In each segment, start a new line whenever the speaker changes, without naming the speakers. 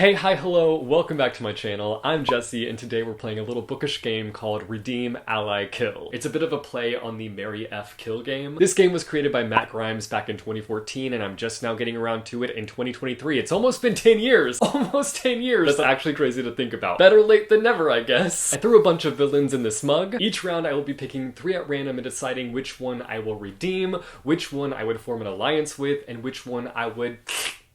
Hey, hi, hello, welcome back to my channel. I'm Jesse, and today we're playing a little bookish game called Redeem, Ally, Kill. It's a bit of a play on the Marry F Kill game. This game was created by Matt Grimes back in 2014, and I'm just now getting around to it in 2023. It's almost been 10 years! Almost 10 years! That's actually crazy to think about. Better late than never, I guess. I threw a bunch of villains in this mug. Each round I will be picking 3 at random and deciding which one I will redeem, which one I would form an alliance with, and which one I would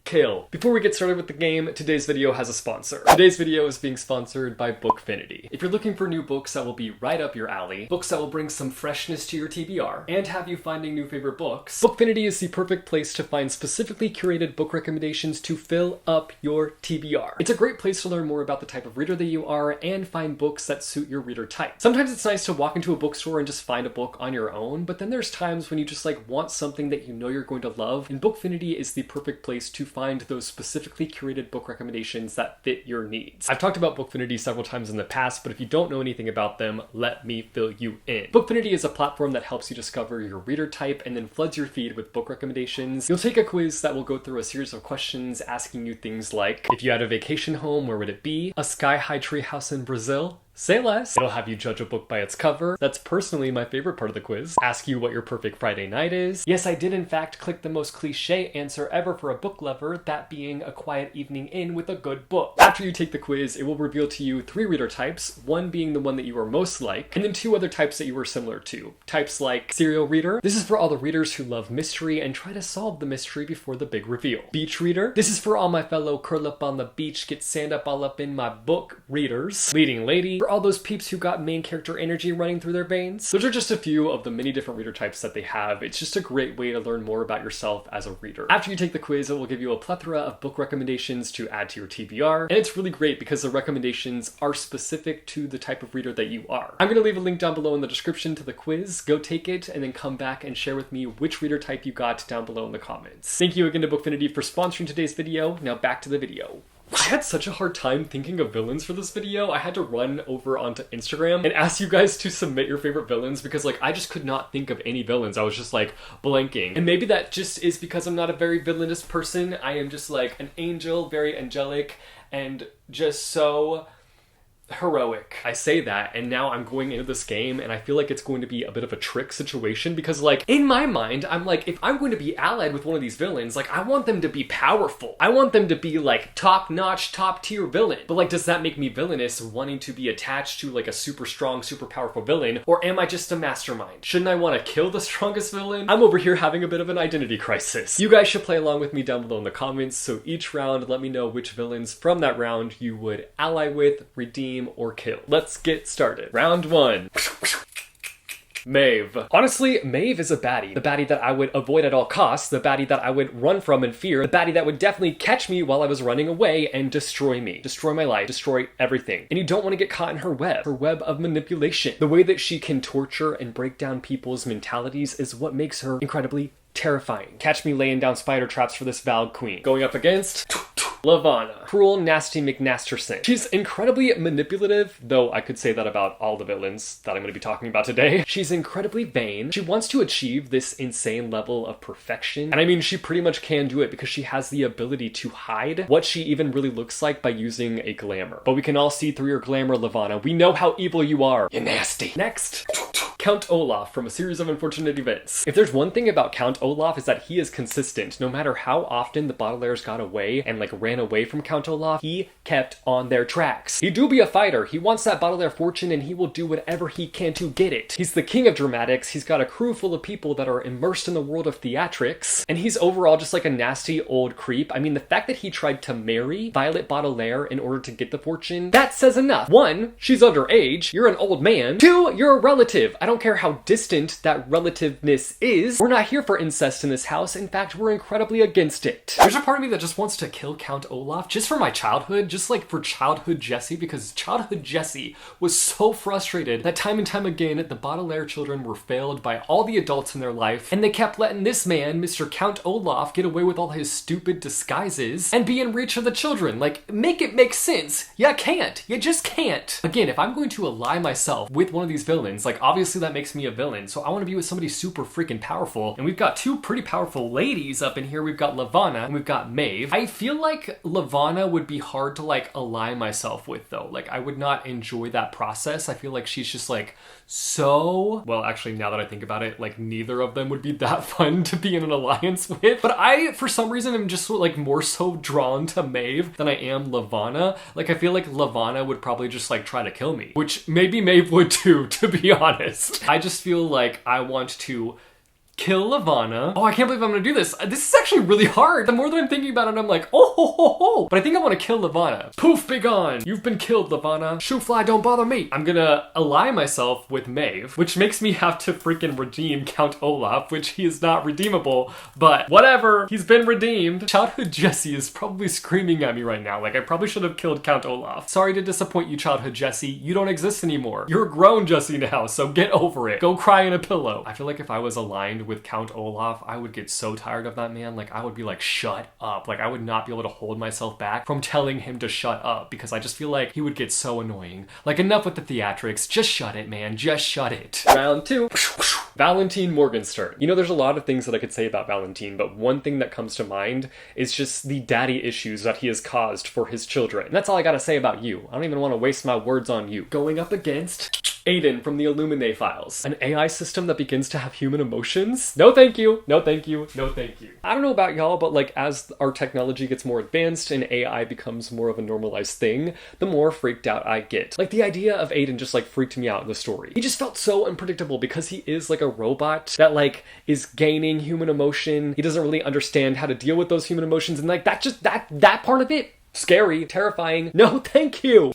kill. Before we get started with the game, today's video has a sponsor. Today's video is being sponsored by Bookfinity. If you're looking for new books that will be right up your alley, books that will bring some freshness to your TBR, and have you finding new favorite books, Bookfinity is the perfect place to find specifically curated book recommendations to fill up your TBR. It's a great place to learn more about the type of reader that you are and find books that suit your reader type. Sometimes it's nice to walk into a bookstore and just find a book on your own, but then there's times when you just want something that you know you're going to love, and Bookfinity is the perfect place to find those specifically curated book recommendations that fit your needs. I've talked about Bookfinity several times in the past, but if you don't know anything about them, let me fill you in. Bookfinity is a platform that helps you discover your reader type and then floods your feed with book recommendations. You'll take a quiz that will go through a series of questions asking you things like, if you had a vacation home, where would it be? A sky-high treehouse in Brazil? Say less. It'll have you judge a book by its cover. That's personally my favorite part of the quiz. Ask you what your perfect Friday night is. Yes, I did in fact click the most cliche answer ever for a book lover, that being a quiet evening in with a good book. After you take the quiz, it will reveal to you 3 reader types, one being the one that you are most like, and then 2 other types that you are similar to. Types like serial reader. This is for all the readers who love mystery and try to solve the mystery before the big reveal. Beach reader. This is for all my fellow curl up on the beach, get sand up all up in my book readers. Leading lady. For all those peeps who got main character energy running through their veins. Those are just a few of the many different reader types that they have. It's just a great way to learn more about yourself as a reader. After you take the quiz, it will give you a plethora of book recommendations to add to your TBR, and it's really great because the recommendations are specific to the type of reader that you are. I'm going to leave a link down below in the description to the quiz. Go take it and then come back and share with me which reader type you got down below in the comments. Thank you again to Bookfinity for sponsoring today's video. Now back to the video. I had such a hard time thinking of villains for this video. I had to run over onto Instagram and ask you guys to submit your favorite villains because I just could not think of any villains. I was just blanking. And maybe that just is because I'm not a very villainous person. I am just an angel, very angelic, and just so heroic. I say that, and now I'm going into this game and I feel like it's going to be a bit of a trick situation because in my mind, I'm if I'm going to be allied with one of these villains, I want them to be powerful. I want them to be top-notch, top-tier villain. But does that make me villainous wanting to be attached to a super strong, super powerful villain? Or am I just a mastermind? Shouldn't I want to kill the strongest villain? I'm over here having a bit of an identity crisis. You guys should play along with me down below in the comments, so each round let me know which villains from that round you would ally with, redeem, or kill. Let's get started. Round 1. Maeve. Honestly, Maeve is a baddie. The baddie that I would avoid at all costs, the baddie that I would run from in fear, the baddie that would definitely catch me while I was running away and destroy me. Destroy my life, destroy everything. And you don't want to get caught in her web of manipulation. The way that she can torture and break down people's mentalities is what makes her incredibly terrifying. Catch me laying down spider traps for this Valg queen. Going up against Lavanna. Cruel, nasty McNasterson. She's incredibly manipulative, though I could say that about all the villains that I'm going to be talking about today. She's incredibly vain. She wants to achieve this insane level of perfection. And I mean, she pretty much can do it because she has the ability to hide what she even really looks like by using a glamour. But we can all see through your glamour, Lavanna. We know how evil you are. You're nasty. Next. Count Olaf from A Series of Unfortunate Events. If there's one thing about Count Olaf is that he is consistent. No matter how often the Baudelaires got away and ran away from Count Olaf, he kept on their tracks. He do be a fighter. He wants that Baudelaire fortune and he will do whatever he can to get it. He's the king of dramatics. He's got a crew full of people that are immersed in the world of theatrics. And he's overall just a nasty old creep. I mean, the fact that he tried to marry Violet Baudelaire in order to get the fortune, that says enough. 1, she's underage. You're an old man. 2, you're a relative. I don't care how distant that relativeness is. We're not here for incest in this house. In fact, we're incredibly against it. There's a part of me that just wants to kill Count Olaf just for my childhood, just for childhood Jesse, because childhood Jesse was so frustrated that time and time again the Baudelaire children were failed by all the adults in their life, and they kept letting this man, Mr. Count Olaf, get away with all his stupid disguises and be in reach of the children. Make it make sense. You can't. You just can't. Again, if I'm going to ally myself with one of these villains, obviously obviously that makes me a villain. So I want to be with somebody super freaking powerful. And we've got two pretty powerful ladies up in here. We've got Levana and we've got Maeve. I feel like Levana would be hard to like ally myself with though. Like I would not enjoy that process. I feel like she's just like so, well, actually now that I think about it, like neither of them would be that fun to be in an alliance with. But I, for some reason, am just like more so drawn to Maeve than I am Levana. Like I feel like Levana would probably just like try to kill me, which maybe Maeve would too, to be honest. I just feel like I want to kill Levana. Oh, I can't believe I'm gonna do this. This is actually really hard. The more that I'm thinking about it, I'm like, oh, ho, ho, ho. But I think I want to kill Levana. Poof, be gone. You've been killed, Levana. Shoo fly, don't bother me. I'm gonna ally myself with Maeve, which makes me have to freaking redeem Count Olaf, which he is not redeemable, but whatever. He's been redeemed. Childhood Jesse is probably screaming at me right now. Like, I probably should have killed Count Olaf. Sorry to disappoint you, Childhood Jesse. You don't exist anymore. You're grown Jesse now, so get over it. Go cry in a pillow. I feel like if I was aligned with Count Olaf, I would get so tired of that man. Like I would be like, shut up. Like I would not be able to hold myself back from telling him to shut up because I just feel like he would get so annoying. Like enough with the theatrics. Just shut it, man. Just shut it. Round 2. Valentine Morgenstern. You know, there's a lot of things that I could say about Valentine, but one thing that comes to mind is just the daddy issues that he has caused for his children. And that's all I gotta say about you. I don't even want to waste my words on you. Going up against Aiden from the Illuminae files. An AI system that begins to have human emotions? No thank you. No thank you. No thank you. I don't know about y'all, but like as our technology gets more advanced and AI becomes more of a normalized thing, the more freaked out I get. Like the idea of Aiden just like freaked me out in the story. He just felt so unpredictable because he is like a robot that like is gaining human emotion. He doesn't really understand how to deal with those human emotions, and like that part of it, scary, terrifying. No thank you.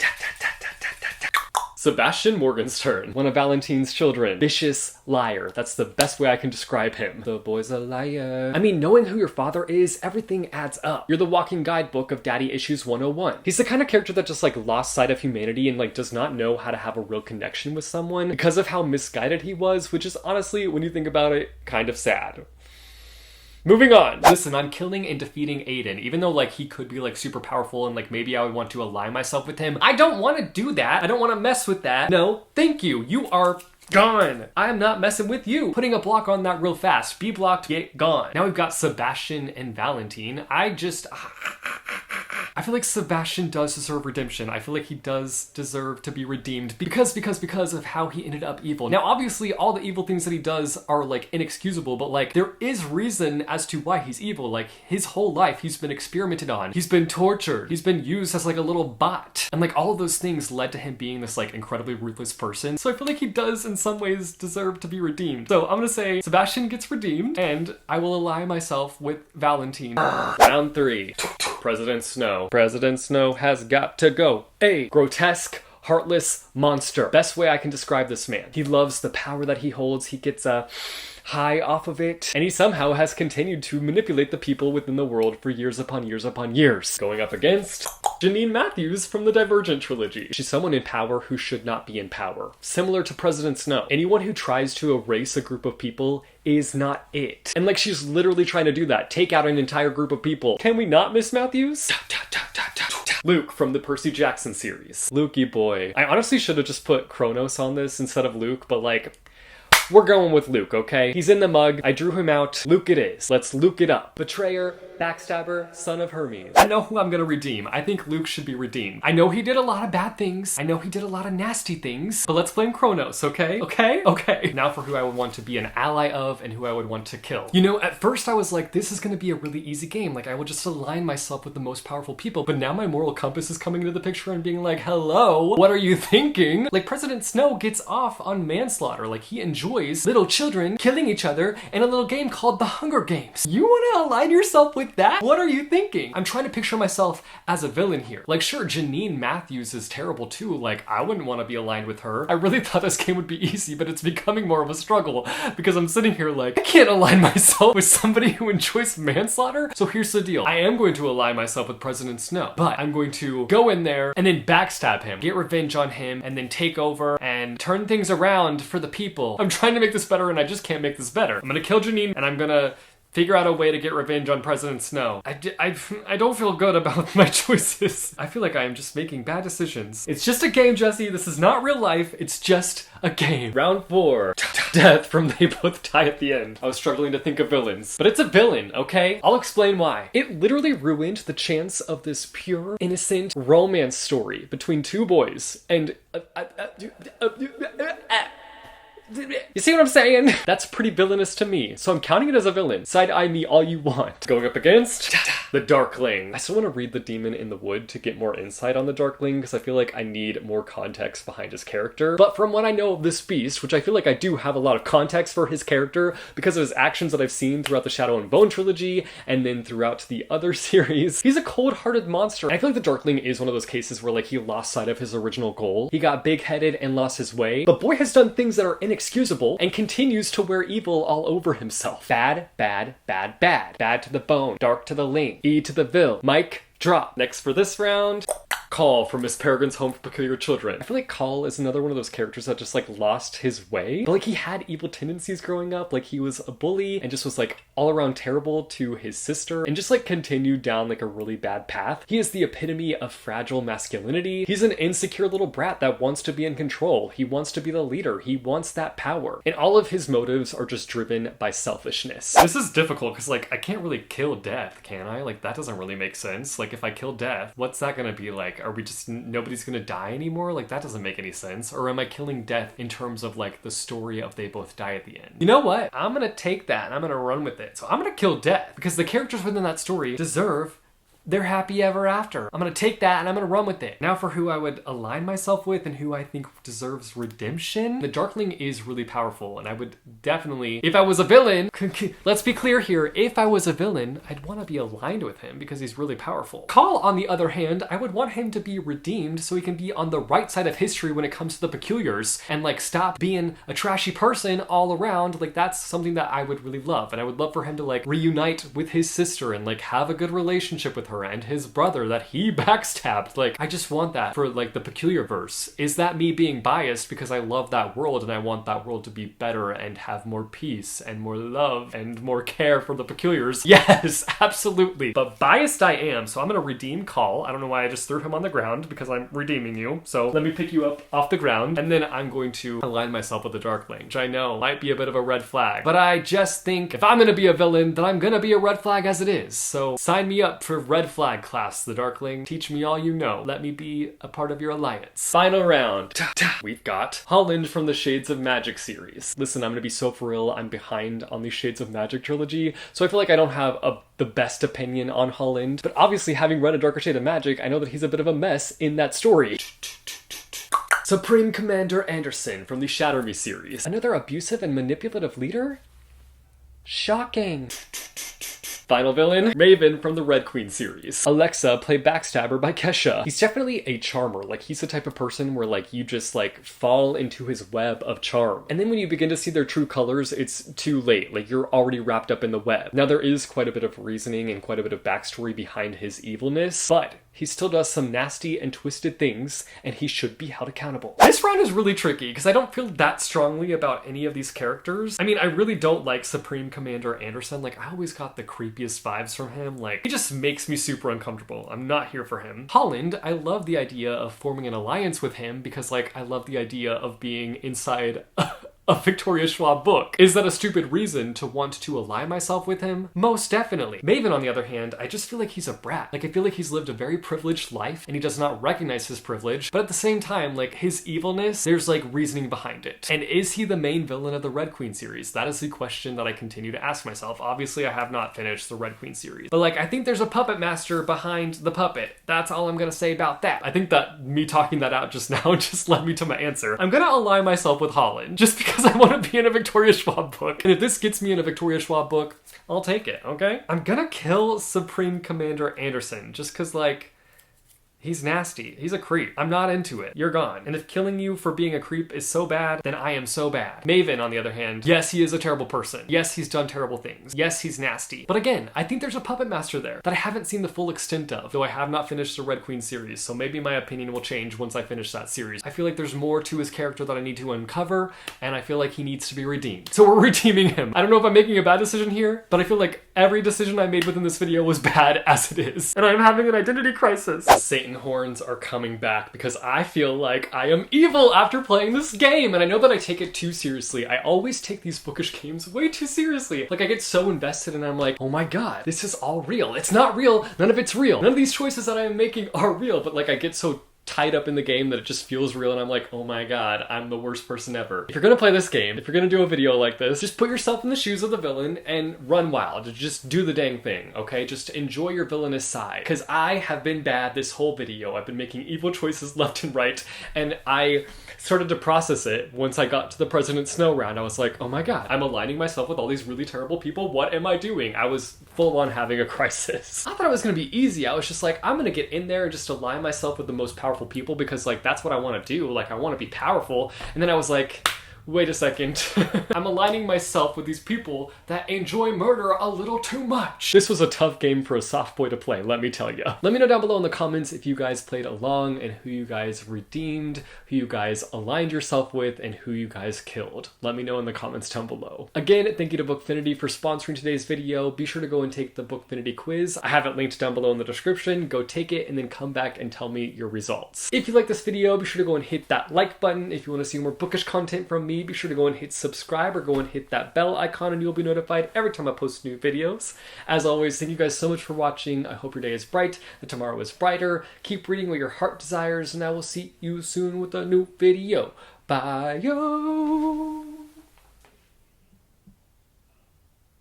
Sebastian Morgenstern, one of Valentine's children. Vicious liar. That's the best way I can describe him. The boy's a liar. I mean, knowing who your father is, everything adds up. You're the walking guidebook of Daddy Issues 101. He's the kind of character that just like lost sight of humanity and like does not know how to have a real connection with someone because of how misguided he was, which is honestly, when you think about it, kind of sad. Moving on. Listen, I'm killing and defeating Aiden, even though like he could be like super powerful and like maybe I would want to align myself with him. I don't want to do that. I don't want to mess with that. No, thank you. You are gone. I am not messing with you. Putting a block on that real fast. Be blocked, get gone. Now we've got Sebastian and Valentine. I feel like Sebastian does deserve redemption. I feel like he does deserve to be redeemed because of how he ended up evil. Now, obviously, all the evil things that he does are like inexcusable, but like there is reason as to why he's evil. Like his whole life, he's been experimented on. He's been tortured. He's been used as like a little bot. And like all of those things led to him being this like incredibly ruthless person. So I feel like he does in some ways deserve to be redeemed. So I'm gonna say Sebastian gets redeemed and I will ally myself with Valentine. Round 3. President Snow. President Snow has got to go. A grotesque, heartless monster. Best way I can describe this man. He loves the power that he holds. He gets high off of it. And he somehow has continued to manipulate the people within the world for years upon years upon years. Going up against Janine Matthews from the Divergent trilogy. She's someone in power who should not be in power. Similar to President Snow. Anyone who tries to erase a group of people is not it. And like she's literally trying to do that. Take out an entire group of people. Can we not miss Matthews? Luke from the Percy Jackson series. Lukey boy. I honestly should have just put Kronos on this instead of Luke, but like, we're going with Luke, okay? He's in the mug. I drew him out. Luke it is. Let's Luke it up. Betrayer, backstabber, son of Hermes. I know who I'm gonna redeem. I think Luke should be redeemed. I know he did a lot of bad things. I know he did a lot of nasty things, but let's blame Kronos, okay? Okay? Okay. Now for who I would want to be an ally of and who I would want to kill. You know, at first I was like, this is gonna be a really easy game. Like, I will just align myself with the most powerful people, but now my moral compass is coming into the picture and being like, hello, what are you thinking? Like, President Snow gets off on manslaughter. Like, he enjoys little children killing each other in a little game called the Hunger Games. You wanna align yourself with that? What are you thinking? I'm trying to picture myself as a villain here. Like, sure, Janine Matthews is terrible too. Like, I wouldn't want to be aligned with her. I really thought this game would be easy, but it's becoming more of a struggle because I'm sitting here like, I can't align myself with somebody who enjoys manslaughter. So here's the deal. I am going to align myself with President Snow, but I'm going to go in there and then backstab him, get revenge on him, and then take over and turn things around for the people. I'm trying to make this better and I just can't make this better. I'm gonna kill Janine and I'm gonna figure out a way to get revenge on President Snow. I don't feel good about my choices. I feel like I am just making bad decisions. It's just a game, Jesse. This is not real life. It's just a game. Round 4. Death from They Both Die at the End. I was struggling to think of villains. But it's a villain, okay? I'll explain why. It literally ruined the chance of this pure, innocent romance story between two boys. And... you see what I'm saying? That's pretty villainous to me, so I'm counting it as a villain. Side-eye me all you want. Going up against the Darkling. I still want to read The Demon in the Wood to get more insight on the Darkling, because I feel like I need more context behind his character. But from what I know of this beast, which I feel like I do have a lot of context for his character because of his actions that I've seen throughout the Shadow and Bone trilogy, and then throughout the other series, he's a cold-hearted monster. And I feel like the Darkling is one of those cases where like he lost sight of his original goal. He got big-headed and lost his way, but boy has done things that are inexcusable and continues to wear evil all over himself. Bad, bad, bad, bad. Bad to the bone, dark to the link, E to the vil. Mic drop. Next for this round, Call from Miss Peregrine's Home for Peculiar Children. I feel like Call is another one of those characters that just like lost his way. But like he had evil tendencies growing up. Like he was a bully and just was like all around terrible to his sister and just like continued down like a really bad path. He is the epitome of fragile masculinity. He's an insecure little brat that wants to be in control. He wants to be the leader. He wants that power. And all of his motives are just driven by selfishness. This is difficult because like I can't really kill Death, can I? Like that doesn't really make sense. Like if I kill Death, what's that gonna be like? Are we just, nobody's gonna die anymore? Like that doesn't make any sense. Or am I killing Death in terms of like the story of They Both Die at the End? You know what? I'm gonna take that and I'm gonna run with it. So I'm gonna kill Death because the characters within that story deserve their happy ever after. I'm gonna take that and I'm gonna run with it. Now for who I would align myself with and who I think deserves redemption. The Darkling is really powerful and I would definitely, if I was a villain, let's be clear here, if I was a villain, I'd want to be aligned with him because he's really powerful. Call, on the other hand, I would want him to be redeemed so he can be on the right side of history when it comes to the Peculiars and like stop being a trashy person all around. Like that's something that I would really love. And I would love for him to like reunite with his sister and like have a good relationship with her and his brother that he backstabbed. Like, I just want that for like the Peculiar verse. Is that me being biased because I love that world and I want that world to be better and have more peace and more love and more care for the Peculiars? Yes, absolutely. But biased I am, so I'm gonna redeem Call. I don't know why I just threw him on the ground because I'm redeeming you. So let me pick you up off the ground and then I'm going to align myself with the Darkling, which I know might be a bit of a red flag. But I just think if I'm gonna be a villain, then I'm gonna be a red flag as it is. So sign me up for red flag class, the Darkling. Teach me all you know. Let me be a part of your alliance. Final round. We've got Holland from the Shades of Magic series. Listen, I'm gonna be so for real. I'm behind on the Shades of Magic trilogy, so I feel like I don't have the best opinion on Holland. But obviously, having read A Darker Shade of Magic, I know that he's a bit of a mess in that story. Supreme Commander Anderson from the Shatter Me series. Another abusive and manipulative leader? Shocking. Final villain, Raven from the Red Queen series. Alexa, played Backstabber by Kesha. He's definitely a charmer. Like, he's the type of person where, like, you just, like, fall into his web of charm. And then when you begin to see their true colors, it's too late. Like, you're already wrapped up in the web. Now, there is quite a bit of reasoning and quite a bit of backstory behind his evilness, but he still does some nasty and twisted things, and he should be held accountable. This round is really tricky, because I don't feel that strongly about any of these characters. I mean, I really don't like Supreme Commander Anderson. Like, I always got the creepiest vibes from him. Like, he just makes me super uncomfortable. I'm not here for him. Holland, I love the idea of forming an alliance with him, because, like, I love the idea of being inside a Victoria Schwab book. Is that a stupid reason to want to ally myself with him? Most definitely. Maven, on the other hand, I just feel like he's a brat. Like, I feel like he's lived a very privileged life and he does not recognize his privilege, but at the same time, like, his evilness, there's like reasoning behind it. And is he the main villain of the Red Queen series? That is the question that I continue to ask myself. Obviously, I have not finished the Red Queen series, but like, I think there's a puppet master behind the puppet. That's all I'm gonna say about that. I think that me talking that out just now just led me to my answer. I'm gonna ally myself with Holland just because I want to be in a Victoria Schwab book. And if this gets me in a Victoria Schwab book, I'll take it, okay? I'm gonna kill Supreme Commander Anderson just because, like, He's nasty. He's a creep. I'm not into it. You're gone. And if killing you for being a creep is so bad, then I am so bad. Maven, on the other hand, yes, he is a terrible person. Yes, he's done terrible things. Yes, he's nasty. But again, I think there's a puppet master there that I haven't seen the full extent of, though I have not finished the Red Queen series, so maybe my opinion will change once I finish that series. I feel like there's more to his character that I need to uncover, and I feel like he needs to be redeemed. So we're redeeming him. I don't know if I'm making a bad decision here, but I feel like every decision I made within this video was bad as it is. And I'm having an identity crisis. Satan horns are coming back because I feel like I am evil after playing this game, and I know that I take it too seriously. I always take these bookish games way too seriously. Like, I get so invested and I'm like, oh my god, this is all real. It's not real. None of it's real. None of these choices that I am making are real, but like I get so tied up in the game that it just feels real and I'm like, oh my god, I'm the worst person ever. If you're gonna play this game, if you're gonna do a video like this, just put yourself in the shoes of the villain and run wild. Just do the dang thing, okay? Just enjoy your villainous side. Because I have been bad this whole video. I've been making evil choices left and right, and I started to process it once I got to the President Snow round. I was like, oh my god, I'm aligning myself with all these really terrible people. What am I doing? I was full on having a crisis. I thought it was gonna be easy. I was just like, I'm gonna get in there and just align myself with the most powerful people because like that's what I want to do. Like I want to be powerful. And then I was like, wait a second. I'm aligning myself with these people that enjoy murder a little too much. This was a tough game for a soft boy to play, let me tell you. Let me know down below in the comments if you guys played along and who you guys redeemed, who you guys aligned yourself with, and who you guys killed. Let me know in the comments down below. Again, thank you to Bookfinity for sponsoring today's video. Be sure to go and take the Bookfinity quiz. I have it linked down below in the description. Go take it and then come back and tell me your results. If you like this video, be sure to go and hit that like button. If you want to see more bookish content from me, be sure to go and hit subscribe or go and hit that bell icon and you'll be notified every time I post new videos. As always, thank you guys so much for watching. I hope your day is bright, that tomorrow is brighter. Keep reading what your heart desires, and I will see you soon with a new video. Bye, yo!